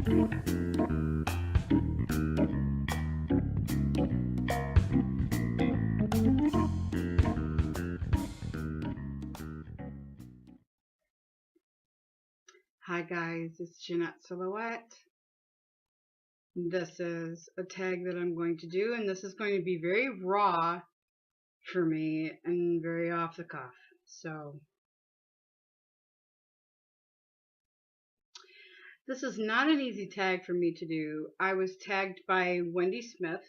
Hi guys, it's Jeanette Silhouette. This is a tag that I'm going to do, and this is going to be very raw for me and very off the cuff. So this is not an easy tag for me to do. I was tagged by Wendy Smith,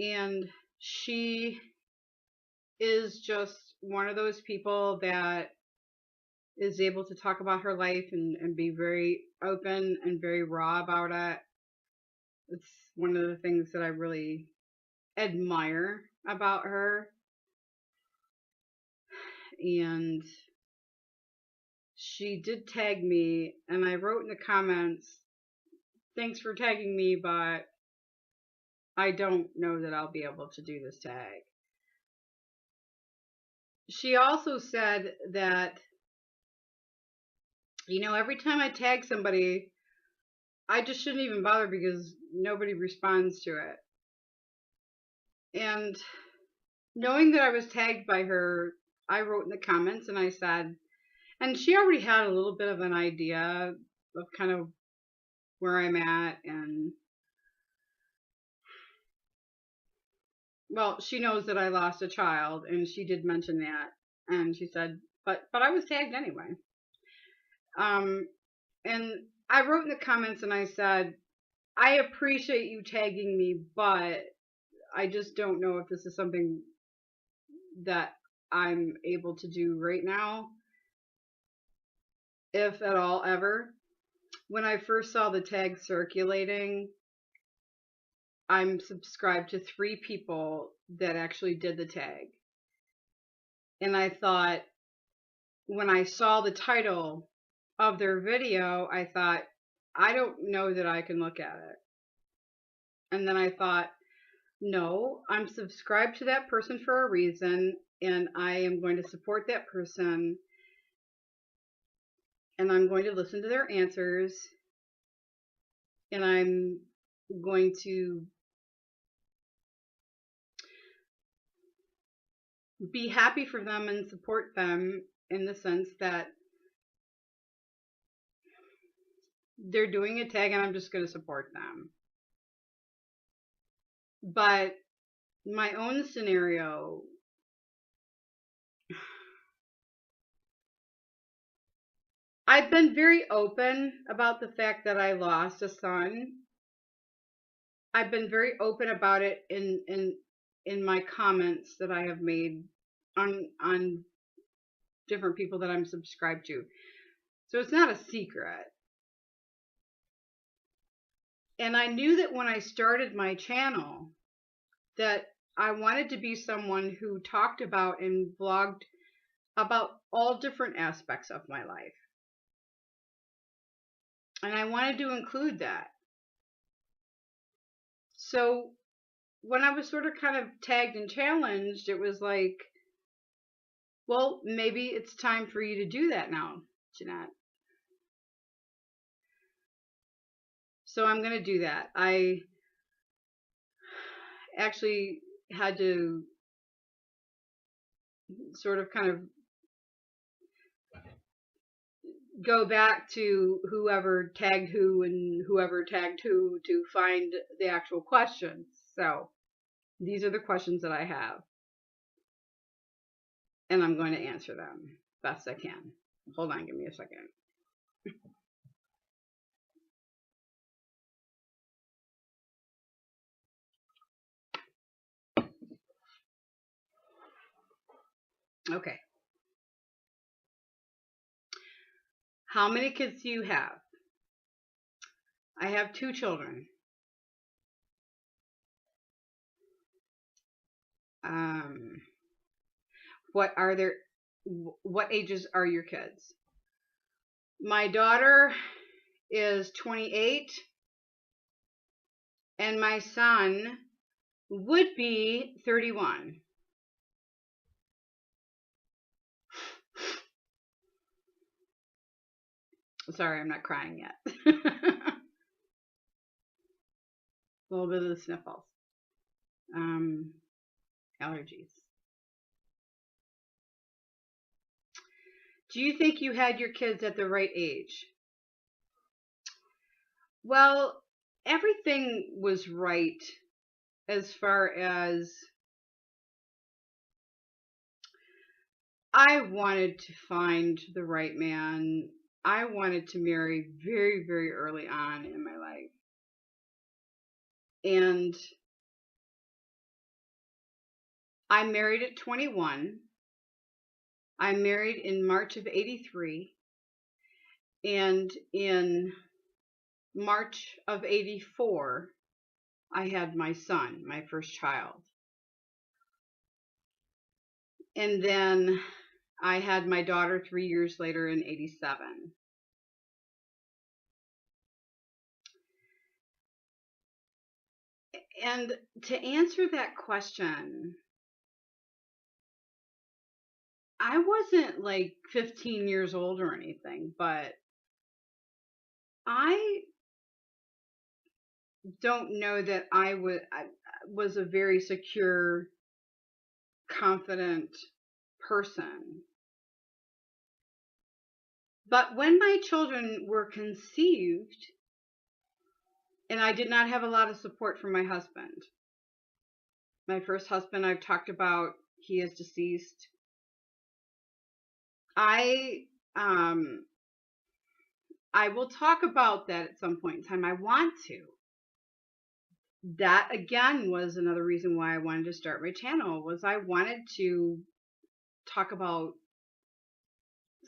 and she is just one of those people that is able to talk about her life and be very open and very raw about it. It's one of the things that I really admire about her. And she did tag me, and I wrote in the comments, thanks for tagging me, but I don't know that I'll be able to do this tag. She also said that, every time I tag somebody, I just shouldn't even bother because nobody responds to it. And knowing that I was tagged by her, I wrote in the comments and I said, and she already had a little bit of an idea of kind of where I'm at, and well, she knows that I lost a child, and she did mention that, and she said, but I was tagged anyway. And I wrote in the comments and I said, I appreciate you tagging me, but I just don't know if this is something that I'm able to do right now, if at all ever. When I first saw the tag circulating, I'm subscribed to 3 people that actually did the tag. And I thought, when I saw the title of their video, I thought, I don't know that I can look at it. And then I thought, no, I'm subscribed to that person for a reason, and I am going to support that person, and I'm going to listen to their answers, and I'm going to be happy for them and support them in the sense that they're doing a tag and I'm just going to support them. But my own scenario, I've been very open about the fact that I lost a son. I've been very open about it in my comments that I have made on different people that I'm subscribed to. So it's not a secret. And I knew that when I started my channel that I wanted to be someone who talked about and vlogged about all different aspects of my life. And I wanted to include that. So when I was sort of kind of tagged and challenged, it was like, well, maybe it's time for you to do that now, Jeanette. So I'm going to do that. I actually had to sort of kind of go back to whoever tagged who and whoever tagged who to find the actual questions. So these are the questions that I have, and I'm going to answer them best I can. Hold on, give me a second. Okay. How many kids do you have? I have 2 children. What ages are your kids? My daughter is 28, and my son would be 31. Sorry, I'm not crying yet. A little bit of the sniffles. Um, Allergies. Do you think you had your kids at the right age? Well, everything was right as far as I wanted to find the right man. I wanted to marry very, very early on in my life. And I married at 21. I married in March of 83. And in March of 84, I had my son, my first child. And then I had my daughter 3 years later in 87. And to answer that question, I wasn't like 15 years old or anything, but I don't know that I was a very secure, confident person. But when my children were conceived, and I did not have a lot of support from my husband. My first husband I've talked about, he is deceased. I will talk about that at some point in time. I want to. That again was another reason why I wanted to start my channel, was I wanted to talk about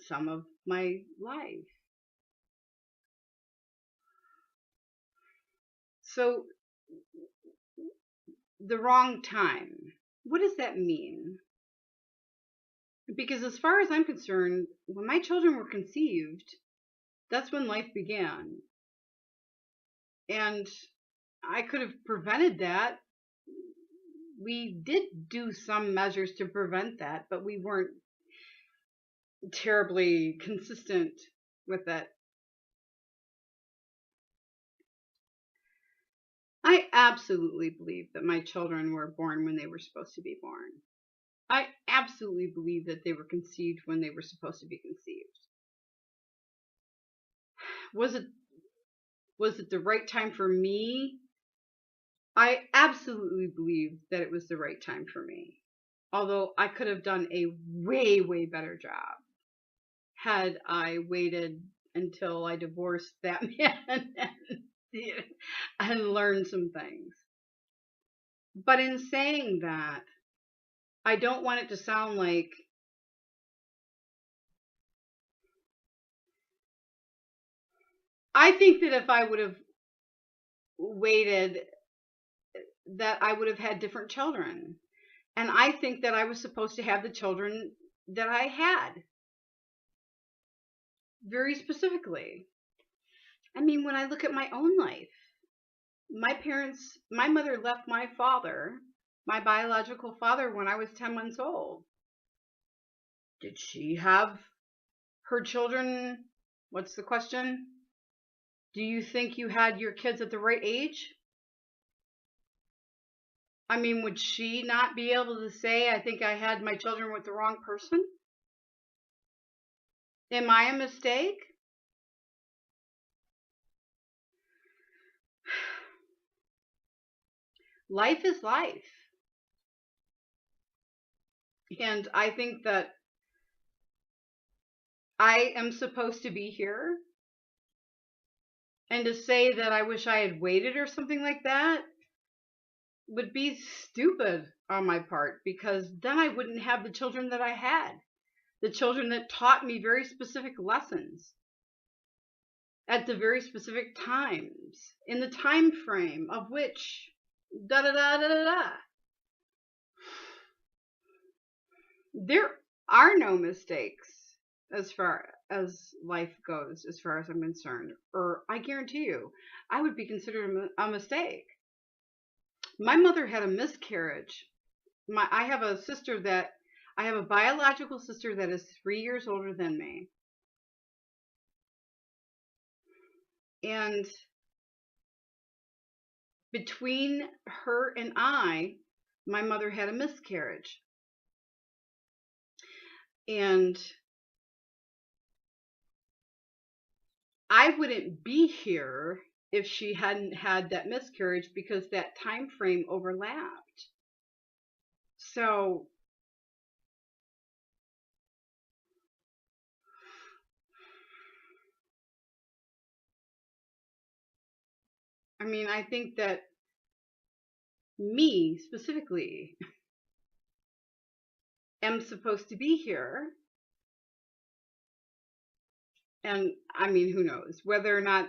some of my life. So the wrong time. What does that mean? Because as far as I'm concerned, when my children were conceived, that's when life began. And I could have prevented that. We did do some measures to prevent that, but we weren't terribly consistent with that. I absolutely believe that my children were born when they were supposed to be born. I absolutely believe that they were conceived when they were supposed to be conceived. Was it the right time for me? I absolutely believe that it was the right time for me. Although I could have done a way, way better job had I waited until I divorced that man and learned some things. But in saying that, I don't want it to sound like I think that if I would have waited, that I would have had different children. And I think that I was supposed to have the children that I had. Very specifically. I mean, when I look at my own life, my mother left my father, my biological father, when I was 10 months old. Did she have her children? What's the question? Do you think you had your kids at the right age? I mean, would she not be able to say, I think I had my children with the wrong person? Am I a mistake? Life is life. And I think that I am supposed to be here. And to say that I wish I had waited or something like that would be stupid on my part, because then I wouldn't have the children that I had. The children that taught me very specific lessons at the very specific times, in the time frame of which da da da da da da. There are no mistakes as far as life goes, as far as I'm concerned. Or I guarantee you, I would be considered a mistake. My mother had a miscarriage. I have a biological sister that is 3 years older than me. And between her and my mother had a miscarriage. And I wouldn't be here if she hadn't had that miscarriage because that time frame overlapped. So, I mean, I think that me specifically am supposed to be here. And I mean, who knows whether or not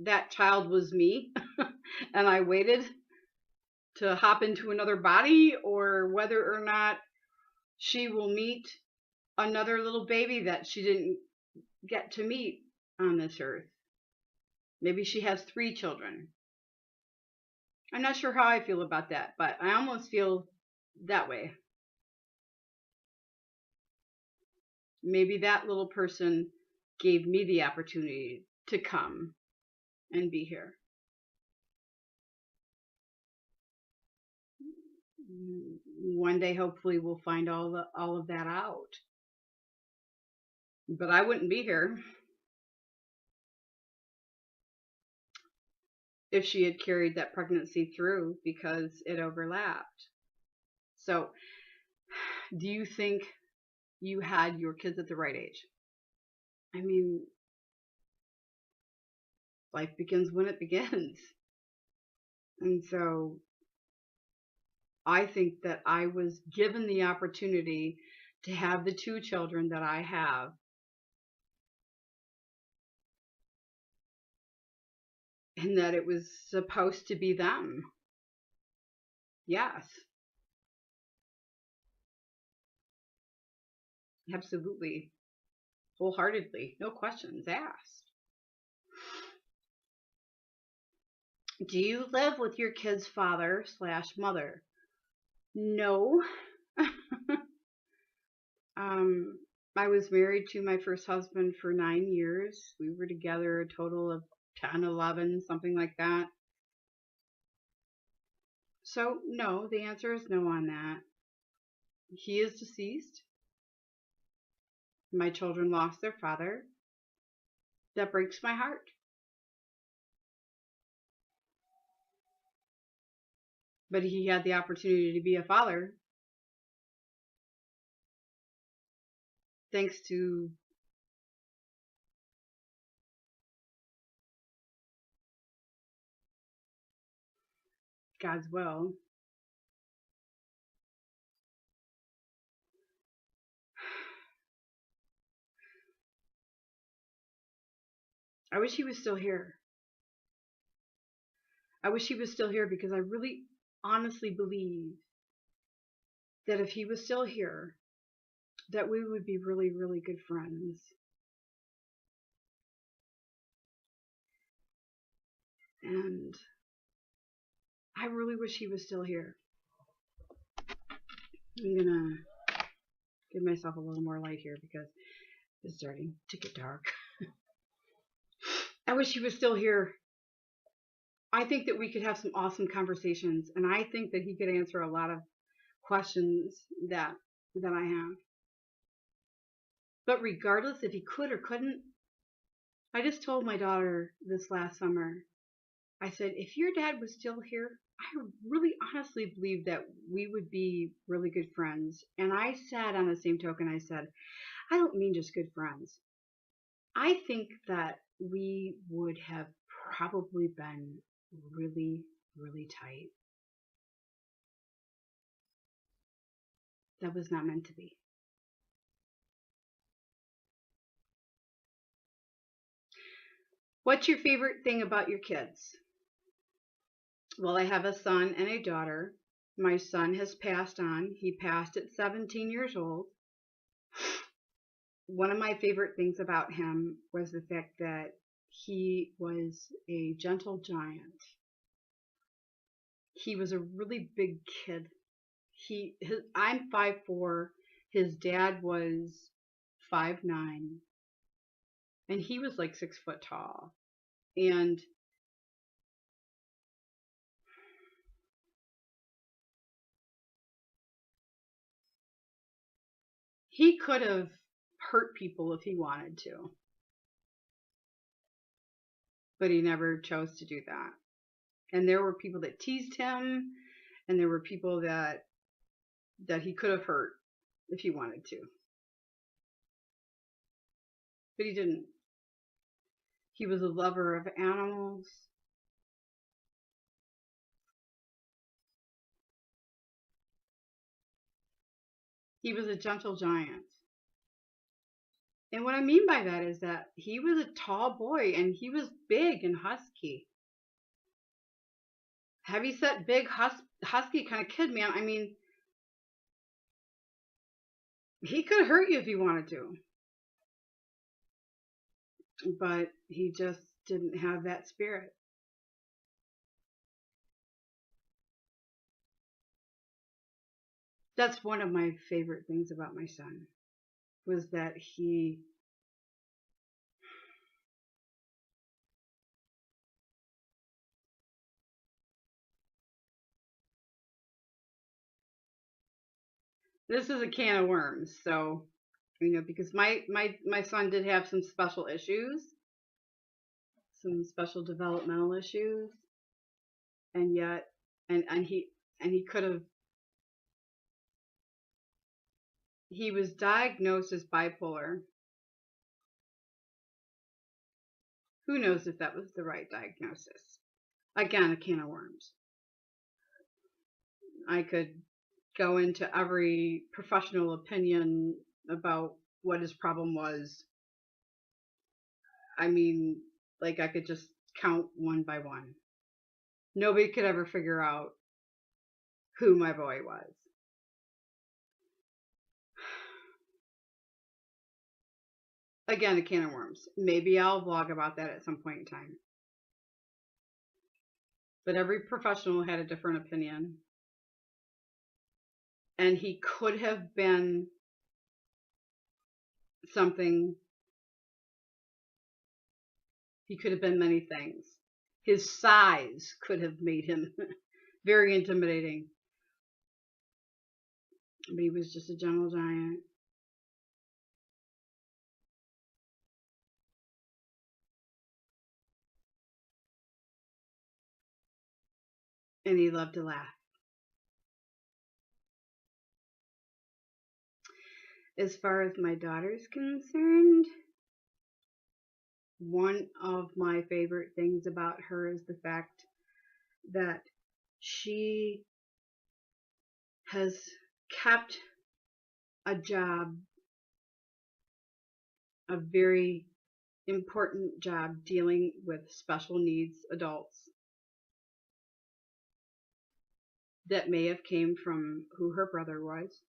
that child was me and I waited to hop into another body, or whether or not she will meet another little baby that she didn't get to meet on this earth. Maybe she has 3 children. I'm not sure how I feel about that, but I almost feel that way. Maybe that little person gave me the opportunity to come and be here. One day, hopefully, we'll find all of that out. But I wouldn't be here if she had carried that pregnancy through because it overlapped. So, do you think you had your kids at the right age? I mean, life begins when it begins. And so I think that I was given the opportunity to have the 2 children that I have. And that it was supposed to be them. Yes. Absolutely. Wholeheartedly. No questions asked. Do you live with your kid's father/mother? No. I was married to my first husband for 9 years. We were together a total of 10, 11, something like that. So, no, the answer is no on that. He is deceased. My children lost their father. That breaks my heart. But he had the opportunity to be a father thanks to God's will. I wish he was still here. I wish he was still here because I really honestly believe that if he was still here, that we would be really, really good friends. And I really wish he was still here. I'm gonna give myself a little more light here because it's starting to get dark. I wish he was still here. I think that we could have some awesome conversations, and I think that he could answer a lot of questions that I have. But regardless if he could or couldn't, I just told my daughter this last summer, I said, if your dad was still here, I really honestly believe that we would be really good friends. And I said, on the same token, I said, I don't mean just good friends. I think that we would have probably been really, really tight. That was not meant to be. What's your favorite thing about your kids? Well, I have a son and a daughter. My son has passed on. He passed at 17 years old. One of my favorite things about him was the fact that he was a gentle giant. He was a really big kid. I'm 5'4". His dad was 5'9", and he was like 6 foot tall. And he could have hurt people if he wanted to, but he never chose to do that. And there were people that teased him, and there were people that he could have hurt if he wanted to, but he didn't. He was a lover of animals. He was a gentle giant. And what I mean by that is that he was a tall boy and he was big and husky. Heavy set, big, husky kind of kid, man. I mean, he could hurt you if he wanted to. But he just didn't have that spirit. That's one of my favorite things about my son, was that he this is a can of worms. So, because my son did have some special issues, some special developmental issues, and yet and he could have, he was diagnosed as bipolar. Who knows if that was the right diagnosis? Again, a can of worms. I could go into every professional opinion about what his problem was. I mean, like, I could just count one by one. Nobody could ever figure out who my boy was. Again, a can of worms. Maybe I'll vlog about that at some point in time. But every professional had a different opinion. And he could have been something. He could have been many things. His size could have made him very intimidating. But he was just a gentle giant. And he loved to laugh. As far as my daughter's concerned, one of my favorite things about her is the fact that she has kept a job, a very important job, dealing with special needs adults that may have came from who her brother was.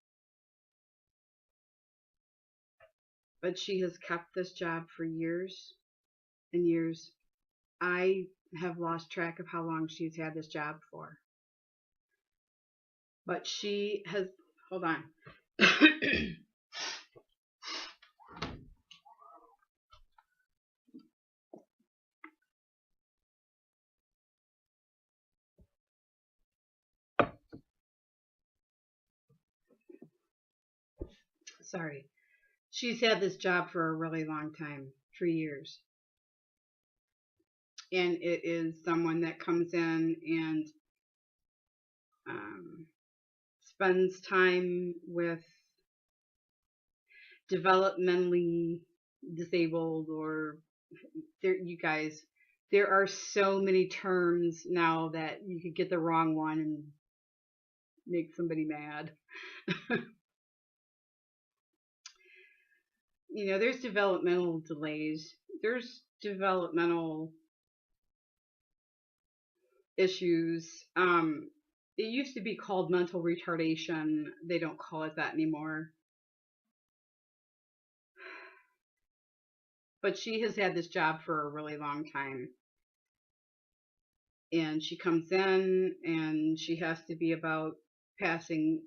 But she has kept this job for years and years. I have lost track of how long she's had this job for. But she has, hold on. Sorry. She's had this job for a really long time, 3 years. And it is someone that comes in and spends time with developmentally disabled, or you guys, there are so many terms now that you could get the wrong one and make somebody mad. There's developmental delays. There's developmental issues. It used to be called mental retardation. They don't call it that anymore. But she has had this job for a really long time. And she comes in and she has to be about passing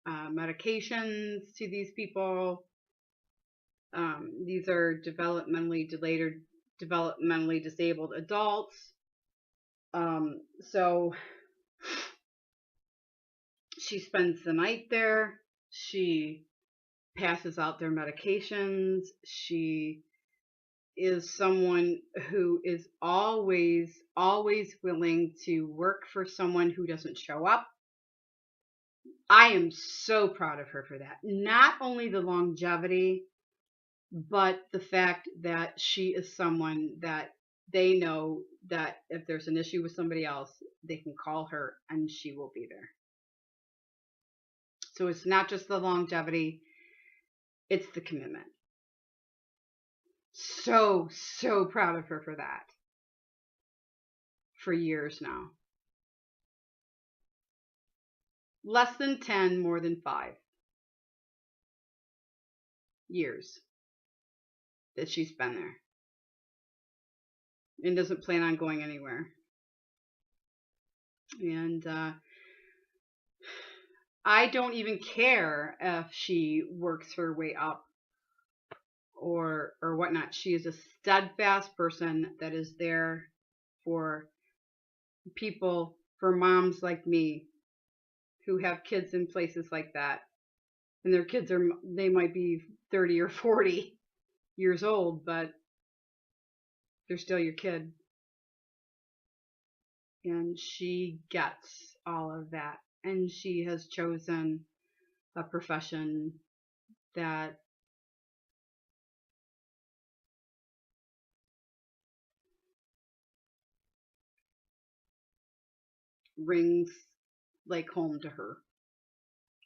medications to these people. These are developmentally developmentally disabled adults. So she spends the night there. She passes out their medications. She is someone who is always willing to work for someone who doesn't show up. I am so proud of her for that. Not only the longevity, but the fact that she is someone that they know that if there's an issue with somebody else, they can call her and she will be there. So it's not just the longevity, it's the commitment. So proud of her for that. For years now. Less than 10, more than 5 years that she's been there. And doesn't plan on going anywhere. And I don't even care if she works her way up or whatnot. She is a steadfast person that is there for people, for moms like me who have kids in places like that. And their kids they might be 30 or 40 years old, but they're still your kid. And she gets all of that. And she has chosen a profession that rings like home to her.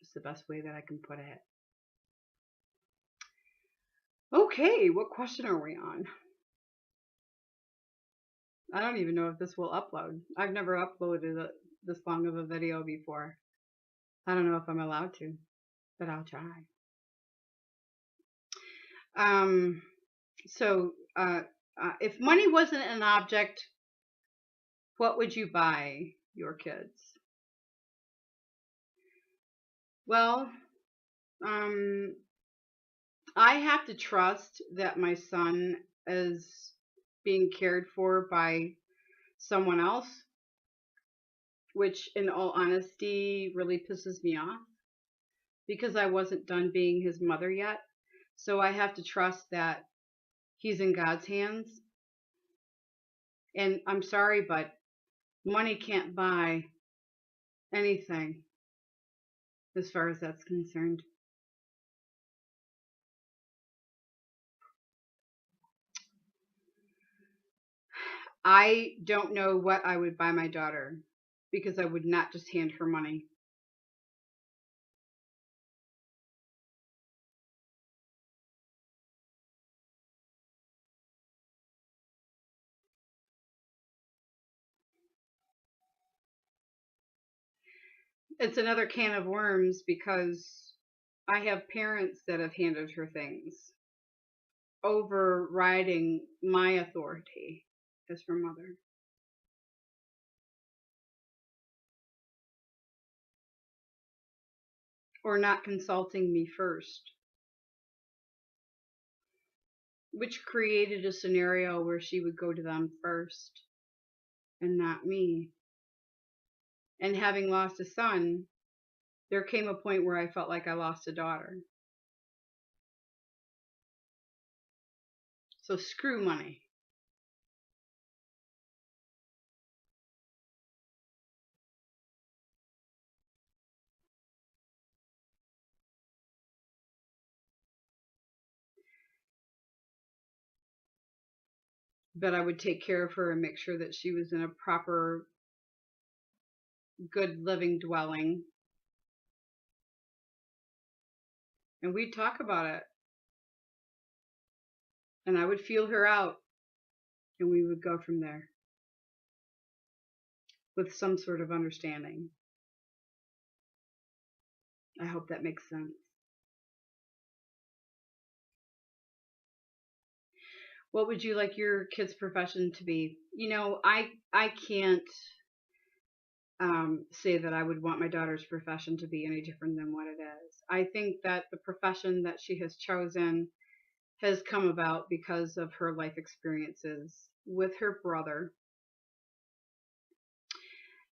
It's the best way that I can put it. Okay, what question are we on? I don't even know if this will upload. I've never uploaded this long of a video before. I don't know if I'm allowed to, but I'll try. So if money wasn't an object, what would you buy your kids? Well, I have to trust that my son is being cared for by someone else, which in all honesty really pisses me off because I wasn't done being his mother yet. So I have to trust that he's in God's hands. And I'm sorry, but money can't buy anything as far as that's concerned. I don't know what I would buy my daughter because I would not just hand her money. It's another can of worms because I have parents that have handed her things, overriding my authority as her mother. Or not consulting me first, which created a scenario where she would go to them first and not me. And having lost a son, there came a point where I felt like I lost a daughter. So screw money. But I would take care of her and make sure that she was in a proper, good living dwelling. And we'd talk about it. And I would feel her out. And we would go from there with some sort of understanding. I hope that makes sense. What would you like your kid's profession to be? You know, I can't say that I would want my daughter's profession to be any different than what it is. I think that the profession that she has chosen has come about because of her life experiences with her brother.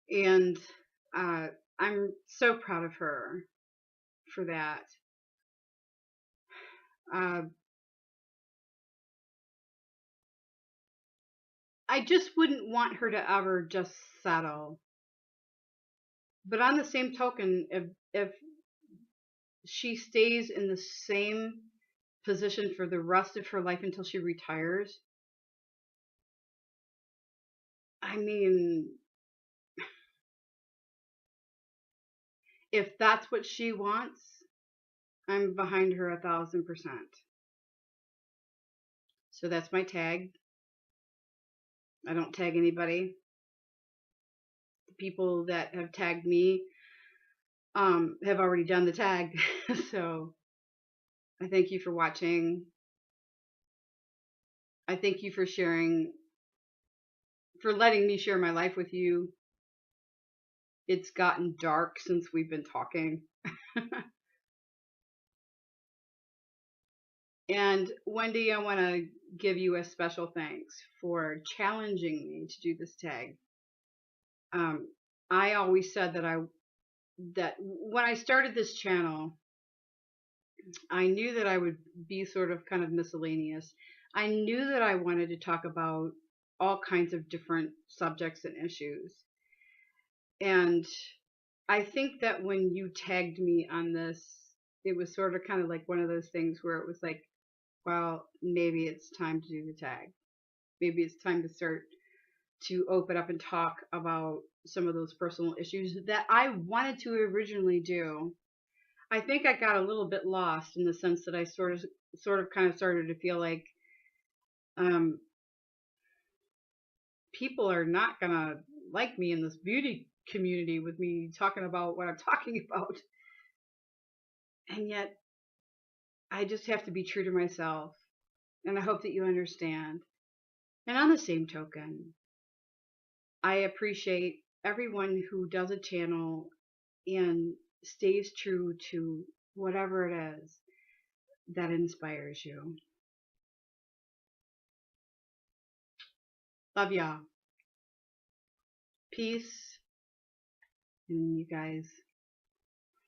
And I'm so proud of her for that. Uh, I just wouldn't want her to ever just settle. But on the same token, if she stays in the same position for the rest of her life until she retires, I mean, if that's what she wants, I'm behind her 1,000%. So that's my tag. I don't tag anybody. The people that have tagged me have already done the tag. So I thank you for watching. I thank you for sharing, for letting me share my life with you. It's gotten dark since we've been talking. And Wendy, I want to give you a special thanks for challenging me to do this tag. I always said that when I started this channel, I knew that I would be sort of kind of miscellaneous. I knew that I wanted to talk about all kinds of different subjects and issues. And I think that when you tagged me on this, it was sort of kind of like one of those things where it was like, well, maybe it's time to do the tag. Maybe it's time to start to open up and talk about some of those personal issues that I wanted to originally do. I think I got a little bit lost in the sense that I sort of kind of started to feel like um, people are not gonna like me in this beauty community with me talking about what I'm talking about. And yet I just have to be true to myself. And I hope that you understand. And on the same token, I appreciate everyone who does a channel and stays true to whatever it is that inspires you. Love y'all. Peace. And you guys,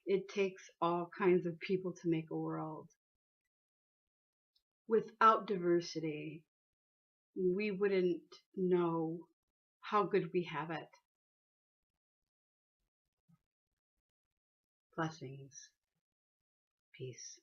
it takes all kinds of people to make a world. Without diversity, we wouldn't know how good we have it. Blessings. Peace.